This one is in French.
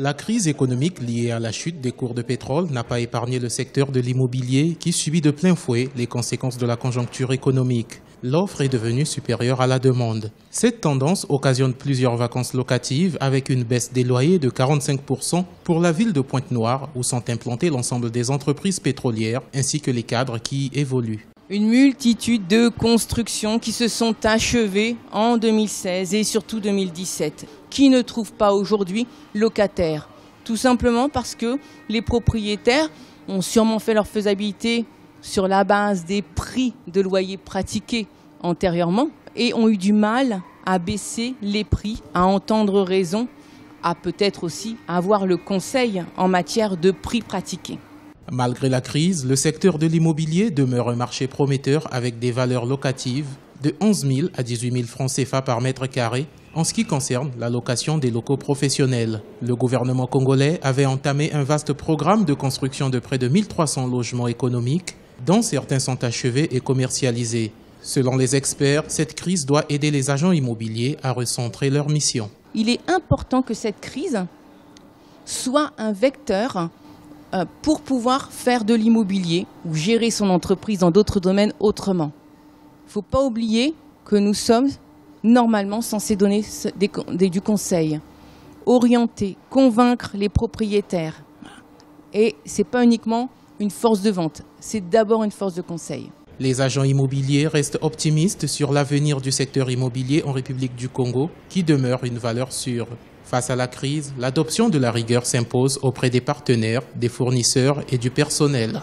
La crise économique liée à la chute des cours de pétrole n'a pas épargné le secteur de l'immobilier qui subit de plein fouet les conséquences de la conjoncture économique. L'offre est devenue supérieure à la demande. Cette tendance occasionne plusieurs vacances locatives avec une baisse des loyers de 45% pour la ville de Pointe-Noire où sont implantées l'ensemble des entreprises pétrolières ainsi que les cadres qui y évoluent. Une multitude de constructions qui se sont achevées en 2016 et surtout 2017, qui ne trouvent pas aujourd'hui locataires. Tout simplement parce que les propriétaires ont sûrement fait leur faisabilité sur la base des prix de loyer pratiqués antérieurement et ont eu du mal à baisser les prix, à entendre raison, à peut-être aussi avoir le conseil en matière de prix pratiqués. Malgré la crise, le secteur de l'immobilier demeure un marché prometteur avec des valeurs locatives de 11 000 à 18 000 francs CFA par mètre carré en ce qui concerne la location des locaux professionnels. Le gouvernement congolais avait entamé un vaste programme de construction de près de 1300 logements économiques, dont certains sont achevés et commercialisés. Selon les experts, cette crise doit aider les agents immobiliers à recentrer leur mission. Il est important que cette crise soit un vecteur pour pouvoir faire de l'immobilier ou gérer son entreprise dans d'autres domaines autrement. Il ne faut pas oublier que nous sommes normalement censés donner du conseil, orienter, convaincre les propriétaires. Et ce n'est pas uniquement une force de vente, c'est d'abord une force de conseil. Les agents immobiliers restent optimistes sur l'avenir du secteur immobilier en République du Congo, qui demeure une valeur sûre. Face à la crise, l'adoption de la rigueur s'impose auprès des partenaires, des fournisseurs et du personnel.